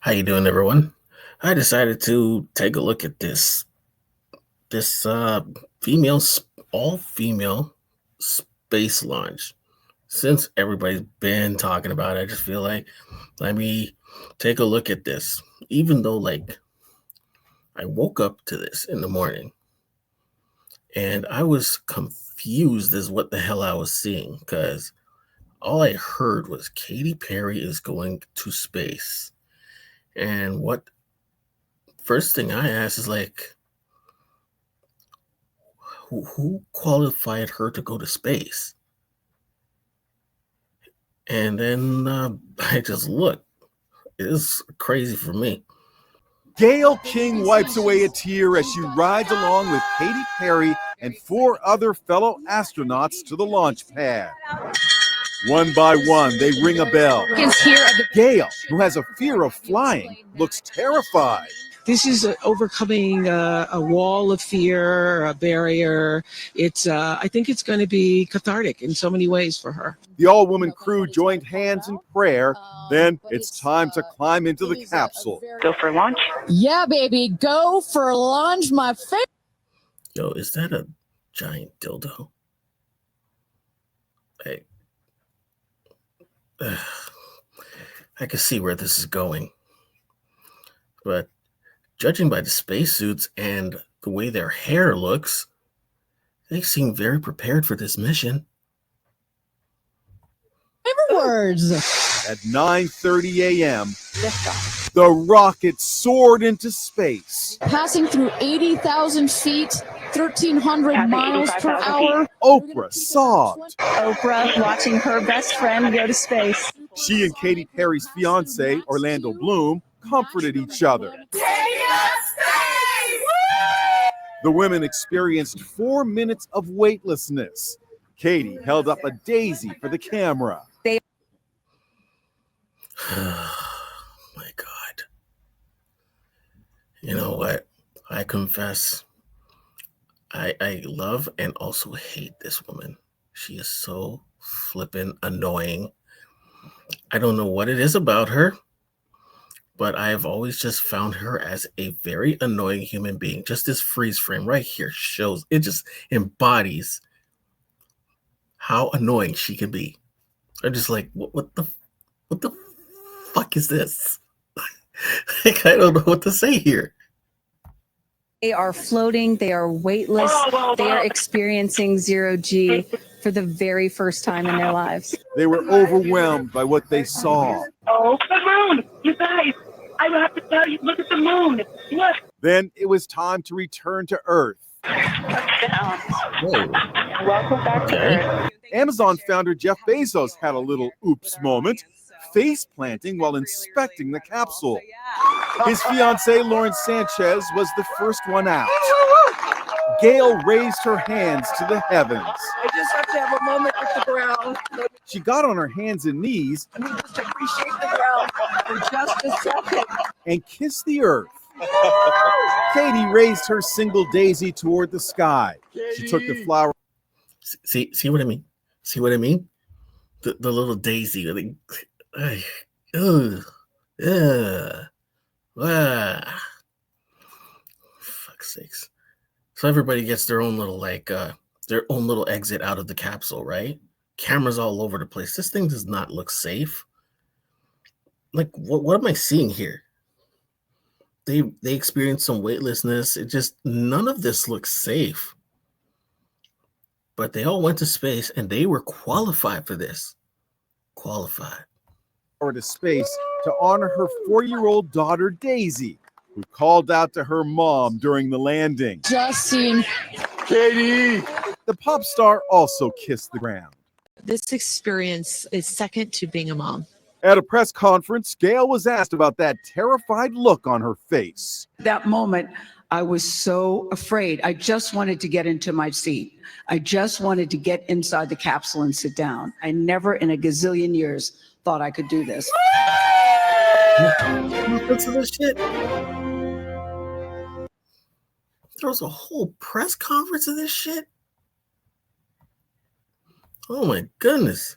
How you doing, everyone? I decided to take a look at this female all female space launch. Since everybody's been talking about it, I just feel like let me take a look at this. Even though I woke up to this in the morning and I was confused as what the hell I was seeing because all I heard was Katy Perry is going to space. And what first thing I asked is who qualified her to go to space? And then I just looked. It's crazy for me. Gayle King wipes away a tear as she rides along with Katy Perry and four other fellow astronauts to the launch pad. One by one, they ring a bell. Gayle, who has a fear of flying, looks terrified. This is overcoming a wall of fear, a barrier. I think it's going to be cathartic in so many ways for her. The all-woman crew joined hands in prayer. Then it's time to climb into the capsule. Go for launch? Yeah, baby, go for launch, my favorite. Yo, is that a giant dildo? I can see where this is going. But judging by the spacesuits and the way their hair looks, they seem very prepared for this mission. Words. At 9:30 a.m., the rocket soared into space. Passing through 80,000 feet, 1,300 miles per hour. Oprah sobbed. Oprah watching her best friend go to space. She and Katy Perry's fiance, Orlando Bloom, comforted each other. The women experienced 4 minutes of weightlessness. Katy held up a daisy for the camera. My God. You know what? I confess, I love and also hate this woman. She is so flippin' annoying. I don't know what it is about her, but I have always just found her as a very annoying human being. Just this freeze frame right here shows, it just embodies how annoying she can be. I'm just like, what the fuck is this? I don't know what to say here. They are floating, they are weightless, they are experiencing zero G for the very first time in their lives. They were overwhelmed by what they saw. Oh, the moon! You guys, I have to tell you, look at the moon. Look. Then it was time to return to Earth. Whoa. Welcome back to Earth. Amazon founder Jeff Bezos had a little oops moment, face planting while inspecting the capsule. His fiancée, Lauren Sanchez, was the first one out. Gayle raised her hands to the heavens. I just have to have a moment with the ground. She got on her hands and knees Let me just appreciate the ground for just a second. and kissed the earth. Katy raised her single daisy toward the sky. She took the flower. See what I mean? See what I mean? The little daisy. Fuck's sakes. So everybody gets their own little exit out of the capsule, right? Cameras all over the place. This thing does not look safe. Like what am I seeing here? They experienced some weightlessness. It just none of this looks safe. But they all went to space and they were qualified for this. Qualified. To space to honor her 4-year-old daughter, Daisy, who called out to her mom during the landing. Just seen. Katy! The pop star also kissed the ground. This experience is second to being a mom. At a press conference, Gayle was asked about that terrified look on her face. That moment, I was so afraid. I just wanted to get into my seat. I just wanted to get inside the capsule and sit down. I never in a gazillion years thought I could do this. What's this shit? There was a whole press conference of this shit. Oh my goodness.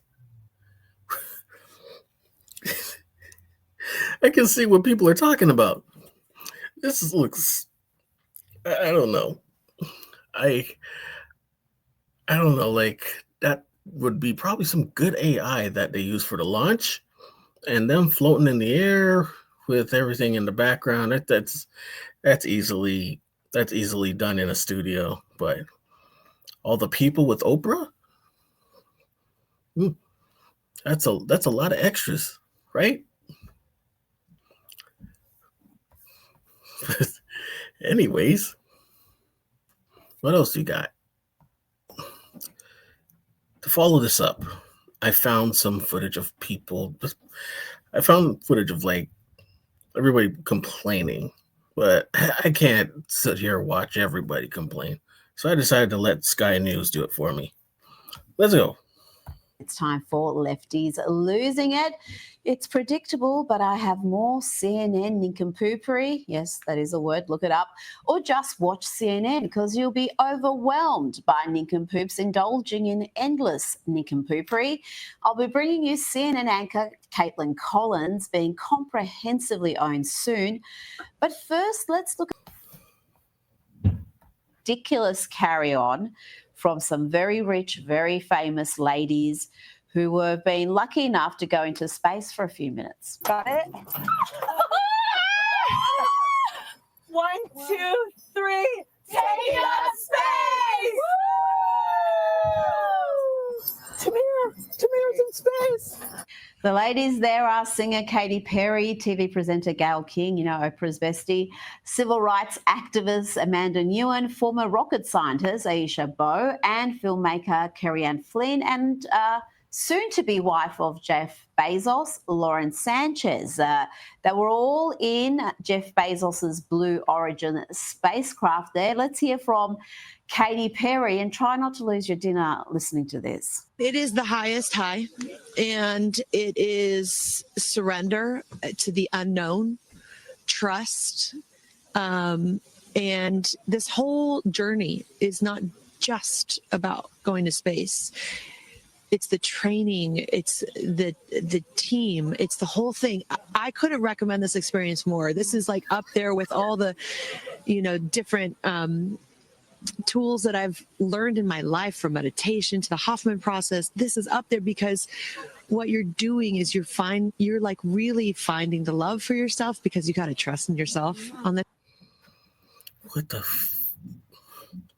I can see what people are talking about. Looks. I don't know. I I don't know. Like that would be probably some good AI that they use for the launch, and them floating in the air with everything in the background. That's easily that's easily done in a studio. But all the people with Oprah, hmm, that's a lot of extras, right? Anyways, what else you got? To follow this up, I found some footage of people. I found footage of like everybody complaining, but I can't sit here and watch everybody complain. So I decided to let Sky News do it for me. Let's go. It's time for Lefties Losing It. It's predictable, but I have more CNN nincompoopery. Yes, that is a word, look it up. Or just watch CNN because you'll be overwhelmed by nincompoops indulging in endless nincompoopery. I'll be bringing you CNN anchor Caitlin Collins being comprehensively owned soon. But first, let's look at ridiculous carry-on from some very rich, very famous ladies who have been lucky enough to go into space for a few minutes. Got it? 1, 2, 3. Taking up space! Tamira's in space. The ladies there are singer Katy Perry, TV presenter Gayle King, you know, Oprah's bestie, civil rights activist Amanda Nguyen, former rocket scientist Aisha Bowe, and filmmaker Kerry-Anne Flynn, and soon-to-be wife of Jeff Bezos, Lauren Sanchez. They were all in Jeff Bezos's Blue Origin spacecraft there. Let's hear from Katy Perry, and try not to lose your dinner listening to this. It is the highest high, and it is surrender to the unknown, trust, and this whole journey is not just about going to space. It's the training, it's the team, it's the whole thing. I couldn't recommend this experience more. This is like up there with all the, different tools that I've learned in my life, from meditation to the Hoffman process. This is up there because what you're doing is you're like really finding the love for yourself, because you got to trust in yourself on the.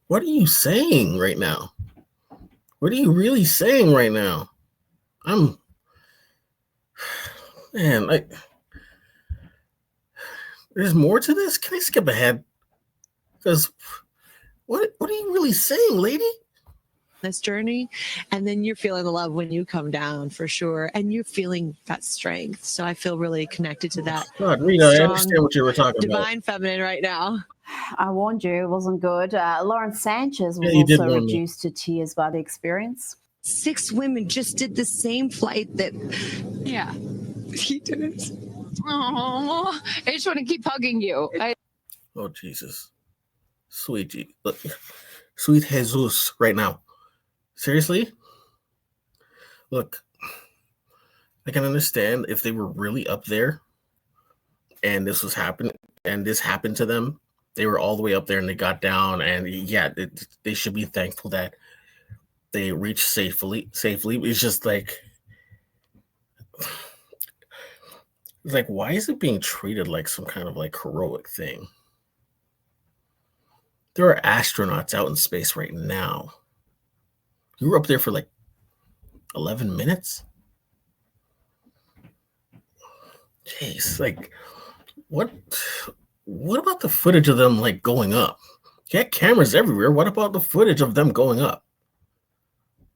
What are you saying right now? What are you really saying right now? There's more to this. Can I skip ahead? Because what are you really saying, lady? This journey, and then you're feeling the love when you come down, for sure, and you're feeling that strength. So I feel really connected to that. God, Rita, I understand what you were talking about. Divine feminine right now. I warned you, it wasn't good. Lauren Sanchez was also reduced to tears by the experience. 6 women just did the same flight that. Yeah, he didn't. Oh, I just want to keep hugging you. Oh, Jesus. Sweet Jesus right now. Seriously? Look, I can understand if they were really up there and this happened to them. They were all the way up there and they got down, and they should be thankful that they reached safely. It's just like, why is it being treated like some kind of like heroic thing? There are astronauts out in space right now. You were up there for like 11 minutes? Jeez, like, what about the footage of them like going up? You got cameras everywhere. What about the footage of them going up?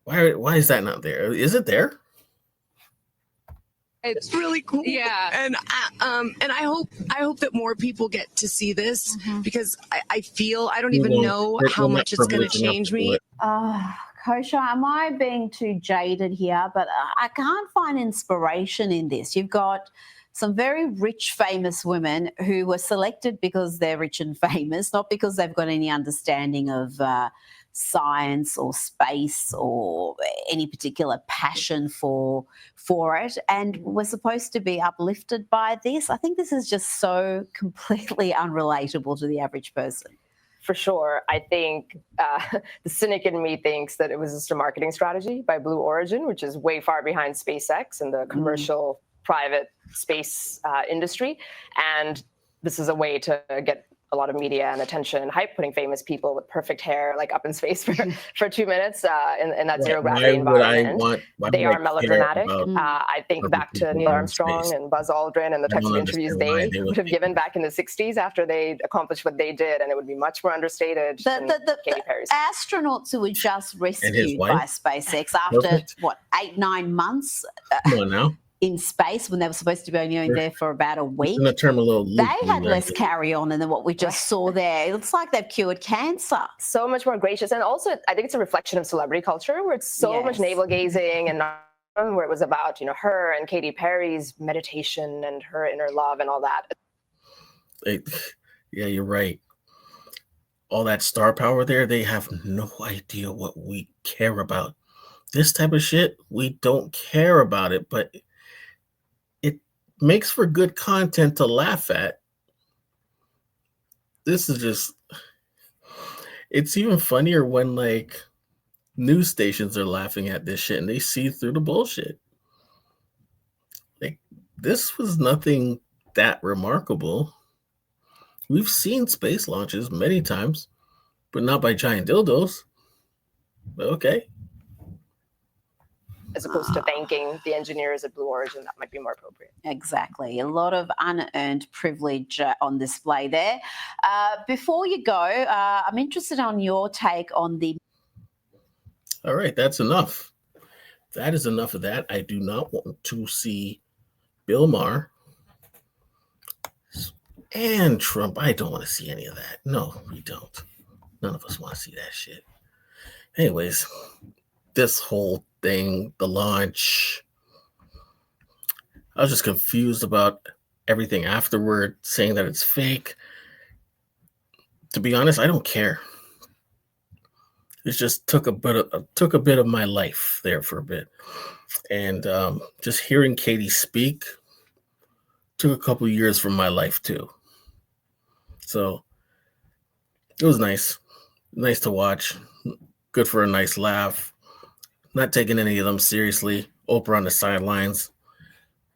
Why is that not there? Is it there? It's really cool. Yeah. And I hope that more people get to see this, because I feel I don't even know how much it's going to change me. Kosha, am I being too jaded here? But I can't find inspiration in this. You've got some very rich, famous women who were selected because they're rich and famous, not because they've got any understanding of science or space or any particular passion for it, and we're supposed to be uplifted by this. I think this is just so completely unrelatable to the average person. For sure. I think the cynic in me thinks that it was just a marketing strategy by Blue Origin, which is way far behind SpaceX and the commercial private space industry. And this is a way to get a lot of media and attention and hype, putting famous people with perfect hair like up in space for 2 minutes in that zero gravity environment. They are melodramatic. I think back to Neil Armstrong and Buzz Aldrin and the types of interviews they would have given back in the 60s after they accomplished what they did, and it would be much more understated than Katy Perry's. Astronauts who were just rescued by SpaceX after, 8-9 months? Come on now. In space, when they were supposed to be only there for about a week. They had less carry on than what we just saw there. It looks like they've cured cancer. So much more gracious. And also, I think it's a reflection of celebrity culture where it's so much navel gazing, and where it was about, her and Katy Perry's meditation and her inner love and all that. Yeah, you're right. All that star power there, they have no idea what we care about. This type of shit, we don't care about it, but makes for good content to laugh at. This is just, it's even funnier when news stations are laughing at this shit and they see through the bullshit. This was nothing that remarkable. We've seen space launches many times, but not by giant dildos. But okay. As opposed to thanking the engineers at Blue Origin, that might be more appropriate. Exactly. A lot of unearned privilege on display there. Before you go, I'm interested on your take on the... All right, that's enough. That is enough of that. I do not want to see Bill Maher and Trump. I don't want to see any of that. No, we don't. None of us want to see that shit. Anyways, this whole thing, the launch, I was just confused about everything afterward, saying that it's fake. To be honest, I don't care. It just took a bit of my life there for a bit, and just hearing Katy speak took a couple years from my life too. So it was nice to watch. Good for a nice laugh. Not taking any of them seriously. Oprah on the sidelines.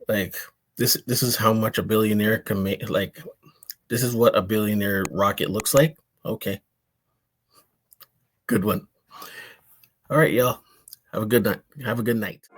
This is how much a billionaire can make. This is what a billionaire rocket looks like. Okay. Good one. All right, y'all. Have a good night.